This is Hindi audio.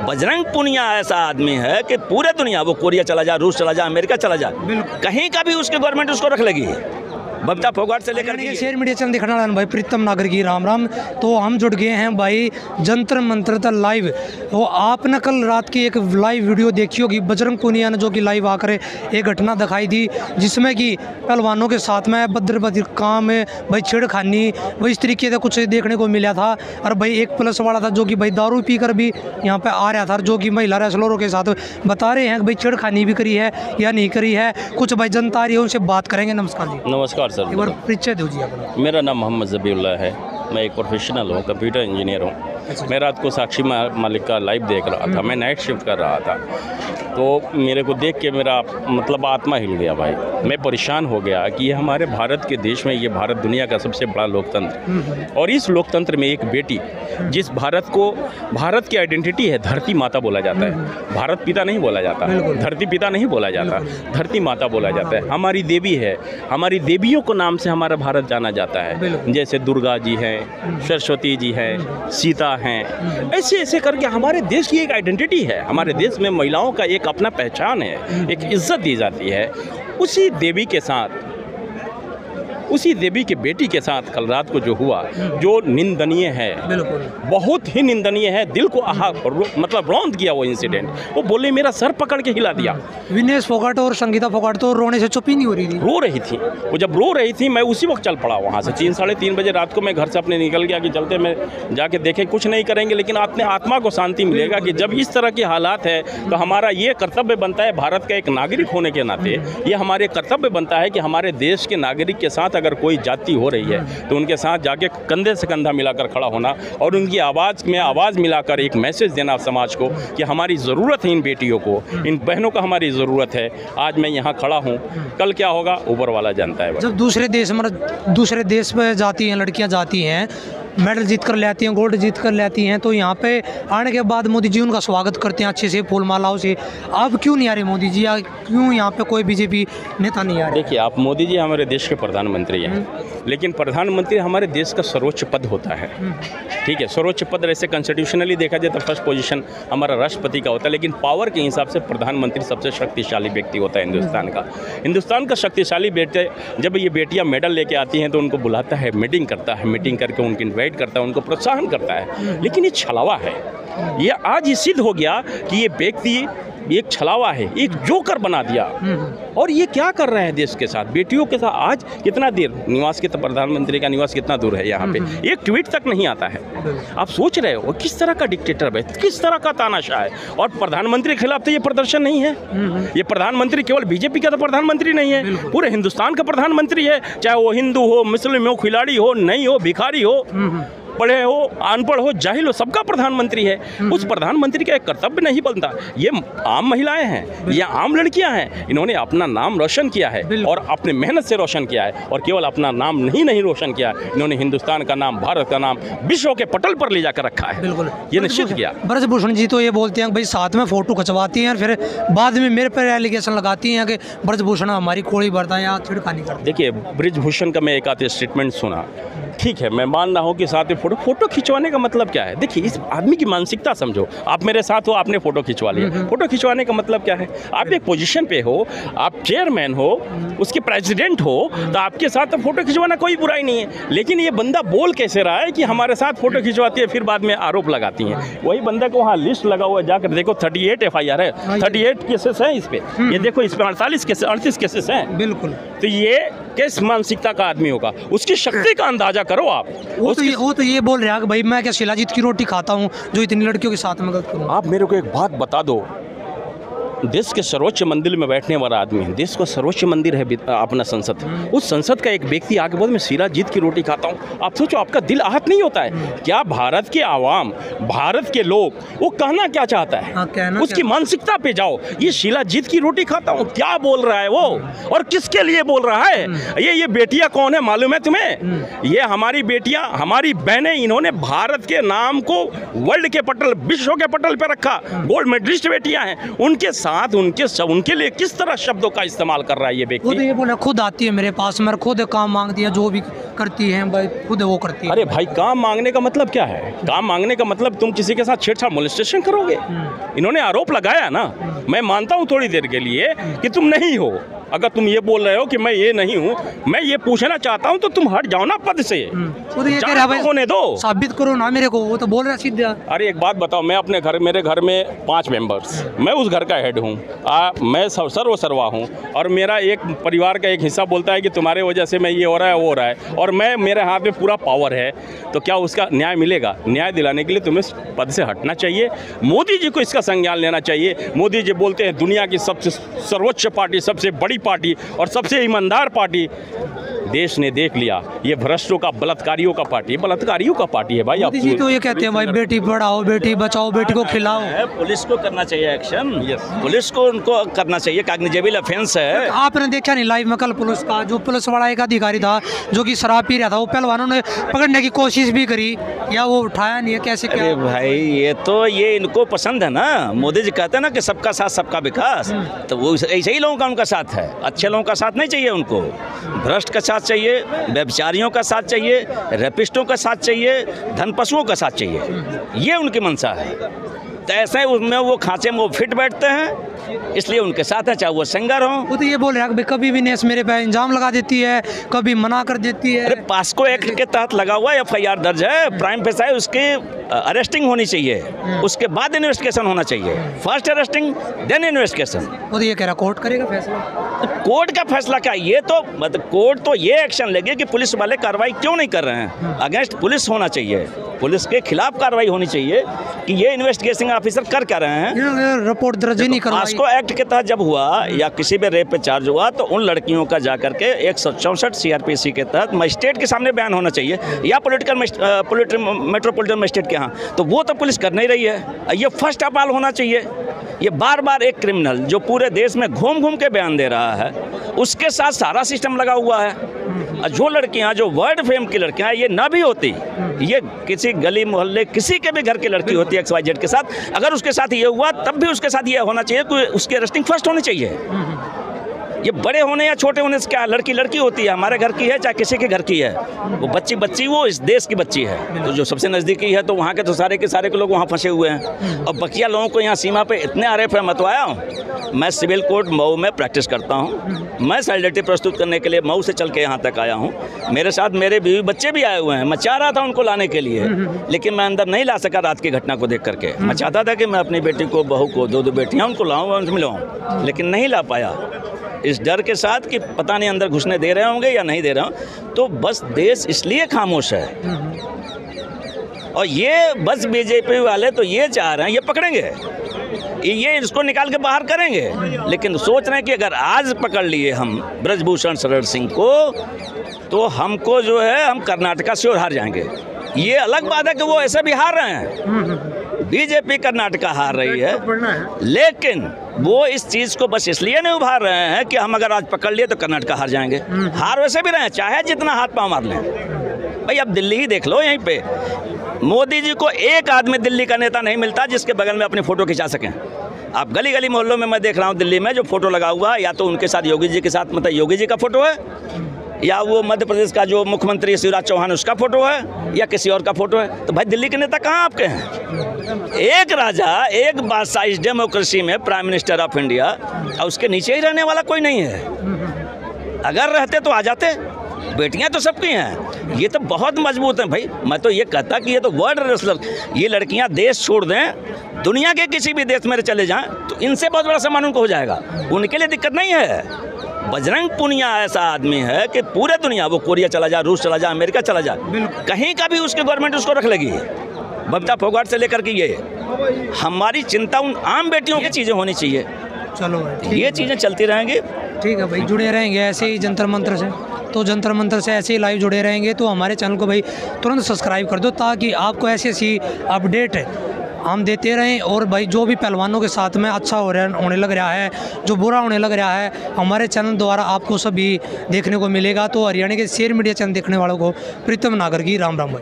बजरंग पुनिया ऐसा आदमी है कि पूरे दुनिया, वो कोरिया चला जा, रूस चला जा, अमेरिका चला जा, कहीं का भी उसकी गवर्नमेंट उसको रख लेगी। बबीता फोगाट से लेकर के शेयर मीडिया चैनल दिखाने वाला भाई प्रीतम नागर की राम राम। तो हम जुड़ गए हैं भाई जंतर मंत्र तक लाइव। तो आपने कल रात की एक लाइव वीडियो देखी होगी, बजरंग पुनिया ने जो कि लाइव आकर एक घटना दिखाई थी जिसमें कि पहलवानों के साथ में भद्र काम में भाई छेड़खानी वही इस तरीके से कुछ देखने को मिला था। और भाई एक पुलिस वाला था जो कि भाई दारू पी कर भी यहाँ पे आ रहा था, जो कि महिला रेसलरों के साथ बता रहे हैं कि भाई छेड़खानी भी करी है या नहीं करी है। कुछ भाई जनता आ रही है, उनसे बात करेंगे। नमस्कार जी। नमस्कार सर। एक बार परिचय दीजिए अपना। मेरा नाम मोहम्मद ज़बीउल्लाह है, मैं एक प्रोफेशनल हूँ, कंप्यूटर इंजीनियर हूँ। मैं रात को साक्षी मालिक का लाइव देख रहा था, मैं नाइट शिफ्ट कर रहा था, तो मेरे को देख के मेरा मतलब आत्मा हिल गया भाई। मैं परेशान हो गया कि ये हमारे भारत के देश में, ये भारत दुनिया का सबसे बड़ा लोकतंत्र, और इस लोकतंत्र में एक बेटी, जिस भारत की आइडेंटिटी है, धरती माता बोला जाता है, भारत पिता नहीं बोला जाता, धरती पिता नहीं बोला जाता, धरती माता बोला जाता है। हमारी देवी है, हमारी देवियों को नाम से हमारा भारत जाना जाता है, जैसे दुर्गा जी हैं, सरस्वती जी हैं, सीता हैं, ऐसे ऐसे करके हमारे देश की एक आइडेंटिटी है। हमारे देश में महिलाओं का एक अपना पहचान है, एक इज्जत दी जाती है। उसी देवी के साथ, उसी देवी के बेटी के साथ कल रात को जो हुआ, जो निंदनीय है, बहुत ही निंदनीय है। दिल को मतलब रौंद किया वो इंसिडेंट। वो बोले मेरा सर पकड़ के हिला दिया। विनेश फोगाट और संगीता फोगाट तो रोने से चुप ही नहीं हो रही थी, रो रही थी। वो जब रो रही थी, मैं उसी वक्त चल पड़ा वहाँ से। 3 साढ़े 3 बजे रात को मैं घर से अपने निकल गया कि चलते मैं जाके देखें, कुछ नहीं करेंगे लेकिन अपने आत्मा को शांति मिलेगा कि जब इस तरह के हालात है तो हमारा ये कर्तव्य बनता है, भारत का एक नागरिक होने के नाते ये हमारे कर्तव्य बनता है कि हमारे देश के नागरिक के साथ अगर कोई जाति हो रही है तो उनके साथ जाके कंधे से कंधा मिलाकर खड़ा होना और उनकी आवाज़ में आवाज़ मिलाकर एक मैसेज देना समाज को कि हमारी ज़रूरत है, इन बेटियों को, इन बहनों को हमारी ज़रूरत है। आज मैं यहाँ खड़ा हूँ, कल क्या होगा ऊपर वाला जानता है। जब दूसरे देश में जाती हैं लड़कियाँ, जाती हैं, मेडल जीत कर ले आती हैं, गोल्ड जीत कर ले आती हैं, तो यहाँ पे आने के बाद मोदी जी उनका स्वागत करते हैं अच्छे से, फूल मालाओं से। अब क्यों नहीं आ रहे मोदी जी, या क्यों यहाँ पे कोई बीजेपी नेता नहीं आ रहे? देखिए, आप मोदी जी हमारे देश के प्रधानमंत्री हैं, लेकिन प्रधानमंत्री हमारे देश का सर्वोच्च पद होता है। ठीक है, सर्वोच्च पद ऐसे कॉन्स्टिट्यूशनली देखा जाए तो फर्स्ट पोजीशन हमारा राष्ट्रपति का होता है, लेकिन पावर के हिसाब से प्रधानमंत्री सबसे शक्तिशाली व्यक्ति होता है हिंदुस्तान का शक्तिशाली बेटे। जब ये बेटियाँ मेडल लेके आती हैं तो उनको बुलाता है, मीटिंग करता है, मीटिंग करके उनको इन्वाइट करता है, उनको प्रोत्साहन करता है। लेकिन ये छलावा है, ये आज ये सिद्ध हो गया कि ये व्यक्ति एक छलावा है, एक जोकर बना दिया। और ये क्या कर रहा है देश के साथ, बेटियों के साथ? आज कितना देर निवास के, प्रधानमंत्री का निवास कितना दूर है यहाँ पे, एक ट्वीट तक नहीं आता है। आप सोच रहे हो किस तरह का डिक्टेटर है, किस तरह का तानाशाह है। और प्रधानमंत्री के खिलाफ तो ये प्रदर्शन नहीं है। ये प्रधानमंत्री केवल बीजेपी का तो प्रधानमंत्री नहीं है, पूरे हिंदुस्तान का प्रधानमंत्री है, चाहे वो हिंदू हो, मुस्लिम हो, खिलाड़ी हो, नहीं हो, भिखारी हो, पढ़े हो, अनपढ़ हो, जाहिल हो, सबका प्रधानमंत्री है। उस प्रधानमंत्री का एक कर्तव्य नहीं बनता। ये आम महिलाएं हैं, ये आम लड़कियां हैं, इन्होंने अपना नाम रोशन किया है और अपने मेहनत से रोशन किया है। और केवल अपना नाम नहीं रोशन किया, इन्होंने हिंदुस्तान का नाम, भारत का नाम विश्व के पटल पर ले जाकर रखा है। बिल्कुल, ये निश्चित किया। ब्रजभूषण जी तो ये बोलते हैं कि भाई साथ में फोटो खिंचवाती हैं, फिर बाद में मेरे पर एलिगेशन लगाती हैं कि ब्रजभूषण हमारी कोड़ी बढ़ता है या छिड़खानी करता है। देखिए, ब्रजभूषण का मैं एक आधे स्टेटमेंट सुना, ठीक है, मैं मान रहा हूँ कि साथ में फोटो खिंचवाने का मतलब क्या है? देखिए, इस आदमी की मानसिकता समझो। आप मेरे साथ हो, आपने फोटो खिंचवा लिया। फोटो खिंचवाने का मतलब क्या है? आप एक पोजीशन पे हो, आप चेयरमैन हो, उसके प्रेसिडेंट हो, तो आपके साथ तो फोटो खिंचवाना कोई बुराई नहीं है। लेकिन ये बंदा बोल कैसे रहा है कि हमारे साथ फोटो खिंचवाती है, फिर बाद में आरोप लगाती हैं। वही बंदा को वहाँ लिस्ट लगा हुआ है, जाकर देखो 38 FIR है, 38 केसेस हैं इस पे। ये देखो, इस पे 38 केसेस हैं। बिल्कुल, तो ये किस मानसिकता का आदमी होगा? उसकी शक्ति का अंदाजा करो आप। वो तो ये बोल रहा है कि भाई मैं क्या शिलाजीत की रोटी खाता हूँ जो इतनी लड़कियों के साथ मदद करूँ। आप मेरे को एक बात बता दो, देश के सर्वोच्च मंदिर में बैठने वाला आदमी है, देश का सर्वोच्च मंदिर है अपना संसद, उस संसद का एक व्यक्ति आगे बोल मैं शिलाजीत की रोटी खाता हूँ। आप सोचो, आपका दिल आहत नहीं होता है क्या? भारत के आवाम, भारत के लोग, वो कहना क्या चाहता है, उसकी मानसिकता पे जाओ। ये शिलाजीत की रोटी खाता हूँ, क्या बोल रहा है वो, और किसके लिए बोल रहा है? ये बेटियां कौन है मालूम है तुम्हें? ये हमारी बेटियां, हमारी बहनें, इन्होंने भारत के नाम को वर्ल्ड के पटल, विश्व के पटल पे रखा। गोल्ड मेडलिस्ट बेटियां हैं, उनके साथ उनके लिए किस तरह शब्दों का इस्तेमाल कर रहा है ये खुद व्यक्ति। ये बोले खुद आती है मेरे पास, मैं खुद काम मांग दिया, जो भी करती है भाई खुद वो करती है। अरे भाई, काम मांगने का मतलब क्या है? काम मांगने का मतलब तुम किसी के साथ छेड़छाड़ मोलेस्टेशन करोगे। इन्होंने आरोप लगाया ना, मैं मानता हूँ थोड़ी देर के लिए कि तुम नहीं हो। अगर तुम ये बोल रहे हो कि मैं ये नहीं हूँ, मैं ये पूछना चाहता हूँ तो तुम हट जाओ ना पद से। खुद ये कह रहा है भाई होने दो, साबित करो ना मेरे को, वो तो बोल रहा है सीधा। अरे एक बात बताओ, मैं अपने घर, मेरे घर में 5 मेंबर्स, मैं उस घर का हेड हूँ, मैं सर्वसर्वा हूँ, और मेरा एक परिवार का एक हिस्सा बोलता है कि तुम्हारे वजह से मैं ये हो रहा है वो हो रहा है, और मेरे हाथ में पूरा पावर है, तो क्या उसका न्याय मिलेगा? न्याय दिलाने के लिए तुम्हें पद से हटना चाहिए। मोदी जी को इसका संज्ञान लेना चाहिए। मोदी जी बोलते हैं दुनिया की सबसे सर्वोच्च पार्टी, सबसे बड़ी पार्टी और सबसे ईमानदार पार्टी। देश ने देख लिया, ये भ्रष्टों का, बलात्कारियों का पार्टी, बलात्कारियों का पार्टी है भाई। मोदी जी तो ये कहते हैं भाई बेटी पढ़ाओ, बेटी बचाओ, बेटी को खिलाओ। पुलिस को करना चाहिए एक्शन, पुलिस को उनको करना चाहिए, कॉग्निजेबल ऑफेंस है। आपने देखा नहीं लाइव में कल पुलिस का, जो पुलिस वाला एक अधिकारी था जो कि शराब पी रहा था, वो पहलवानों ने पकड़ने की कोशिश भी करी, या वो उठाया नहीं है, कैसे क्या? अरे भाई, ये इनको पसंद है ना। मोदी जी कहते हैं ना कि सबका साथ सबका विकास, तो वो ऐसे ही लोगों का उनका साथ है। अच्छे लोगों का साथ नहीं चाहिए उनको, भ्रष्ट का साथ चाहिए, व्यभिचारियों का साथ चाहिए, रेपिस्टों का साथ चाहिए, धन पशुओं का साथ चाहिए। ये उनकी मंशा है। तो ऐसे उसमें वो खांचे में वो फिट बैठते हैं, इसलिए उनके साथ है, चाहे वो सिंगर हो। वो तो ये बोल रहा है कि कभी भी नेस मेरे पे इंजाम लगा देती है, कभी मना कर देती है। अरे पास्को एक्ट के तहत लगा हुआ FIR दर्ज है, प्राइम फेस है, उसकी अरेस्टिंग होनी चाहिए, उसके बाद इन्वेस्टिगेशन होना चाहिए। First arresting then investigation. वो तो ये कह रहा कोर्ट करेगा फैसला। कोर्ट का फैसला क्या? ये तो मतलब कोर्ट तो ये एक्शन लेगी कि पुलिस वाले कार्रवाई क्यों नहीं कर रहे हैं। अगेंस्ट पुलिस होना चाहिए, पुलिस के खिलाफ कार्रवाई होनी चाहिए कि ये इन्वेस्टिगेशन ऑफिसर कर क्या रहे हैं। रिपोर्ट दर्ज ही नहीं करवाई। पास्को एक्ट के तहत जब हुआ या किसी भी रेप पे चार्ज हुआ, तो उन लड़कियों का जाकर के 164 CRPC के तहत मजिस्ट्रेट के सामने बयान होना चाहिए, या मेट्रोपॉलिटन मजिस्ट्रेट के यहाँ। तो वो तो पुलिस कर नहीं रही है। ये फर्स्ट ऑफ ऑल होना चाहिए। ये बार बार एक क्रिमिनल जो पूरे देश में घूम घूम के बयान दे रहा है, उसके साथ सारा सिस्टम लगा हुआ है। जो लड़कियां, जो वर्ल्ड फेम की लड़कियां, ये ना भी होती, ये किसी गली मोहल्ले किसी के भी घर की लड़की होती है XYZ के साथ, अगर उसके साथ ये हुआ तब भी उसके साथ ये होना चाहिए कि उसकी अरेस्टिंग फर्स्ट होनी चाहिए। ये बड़े होने या छोटे होने से क्या, लड़की लड़की होती है, हमारे घर की है चाहे किसी के घर की है, वो बच्ची बच्ची वो इस देश की बच्ची है। तो जो सबसे नज़दीकी है, तो वहाँ के तो सारे के लोग वहाँ फंसे हुए हैं। और बकिया लोगों को यहाँ सीमा पे इतने आरोप है। मतवाया हूँ मैं, सिविल कोर्ट मऊ में प्रैक्टिस करता हूँ। मैं सैलिडिटी प्रस्तुत करने के लिए मऊ से चल के यहाँ तक आया हूँ। मेरे साथ मेरे बीवी बच्चे भी आए हुए हैं। मैं चाह रहा था उनको लाने के लिए, लेकिन मैं अंदर नहीं ला सका रात की घटना को देख करके। मैं चाहता था कि मैं अपनी बेटी को, बहू को, 2 बेटियाँ उनको लाऊँ और उनसे मिलाऊँ, लेकिन नहीं ला पाया, इस डर के साथ कि पता नहीं अंदर घुसने दे रहे होंगे या नहीं दे रहे हों। तो बस देश इसलिए खामोश है। और ये बस बीजेपी वाले तो ये चाह रहे हैं, ये पकड़ेंगे, ये इसको निकाल के बाहर करेंगे, लेकिन सोच रहे हैं कि अगर आज पकड़ लिए हम ब्रजभूषण शरण सिंह को, तो हमको जो है, हम कर्नाटका से और हार जाएंगे। ये अलग बात है कि वो ऐसे भी हार रहे हैं, बीजेपी कर्नाटका हार रही है, लेकिन वो इस चीज़ को बस इसलिए नहीं उभार रहे हैं कि हम अगर आज पकड़ लिए तो कर्नाटका हार जाएंगे। हार वैसे भी रहे हैं, चाहे जितना हाथ पाँव मार लें। भाई अब दिल्ली ही देख लो, यहीं पे मोदी जी को एक आदमी दिल्ली का नेता नहीं मिलता जिसके बगल में अपनी फ़ोटो खिंचा सकें। आप गली गली मोहल्लों में मैं देख रहा हूँ दिल्ली में जो फ़ोटो लगा हुआ है, या तो उनके साथ योगी जी के साथ, मतलब योगी जी का फ़ोटो है, या वो मध्य प्रदेश का जो मुख्यमंत्री शिवराज चौहान उसका फ़ोटो है, या किसी और का फ़ोटो है। तो भाई दिल्ली के नेता कहाँ आपके हैं? एक राजा, एक बादशाह इस डेमोक्रेसी में, प्राइम मिनिस्टर ऑफ इंडिया, और उसके नीचे ही रहने वाला कोई नहीं है। अगर रहते तो आ जाते। बेटियां तो सबकी हैं, ये तो बहुत मजबूत हैं भाई। मैं तो ये कहता कि ये तो वर्ल्ड रेसलर, ये लड़कियां देश छोड़ दें, दुनिया के किसी भी देश में चले जाएं, तो इनसे बहुत बड़ा सम्मान उनको हो जाएगा। उनके लिए दिक्कत नहीं है। बजरंग पुनिया ऐसा आदमी है कि पूरे दुनिया, वो कोरिया चला जाए, रूस चला जाए, अमेरिका चला जाए, कहीं का भी उसकी गवर्नमेंट उसको रख लेगी। बबीता फोगाट से लेकर के ये हमारी चिंता उन आम बेटियों की चीज़ें होनी चाहिए। चलो भाई, ये चीज़ें चलती रहेंगी। ठीक है भाई, जुड़े रहेंगे ऐसे ही जंतर मंत्र से। तो जंतर मंत्र से ऐसे ही लाइव जुड़े रहेंगे, तो हमारे चैनल को भाई तुरंत सब्सक्राइब कर दो, ताकि आपको ऐसी ऐसी अपडेट हम देते रहें। और भाई जो भी पहलवानों के साथ में अच्छा होने लग रहा है, जो बुरा होने लग रहा है, हमारे चैनल द्वारा आपको सभी देखने को मिलेगा। तो हरियाणा के शेयर मीडिया चैनल देखने वालों को प्रीतम नागर की राम राम भाई।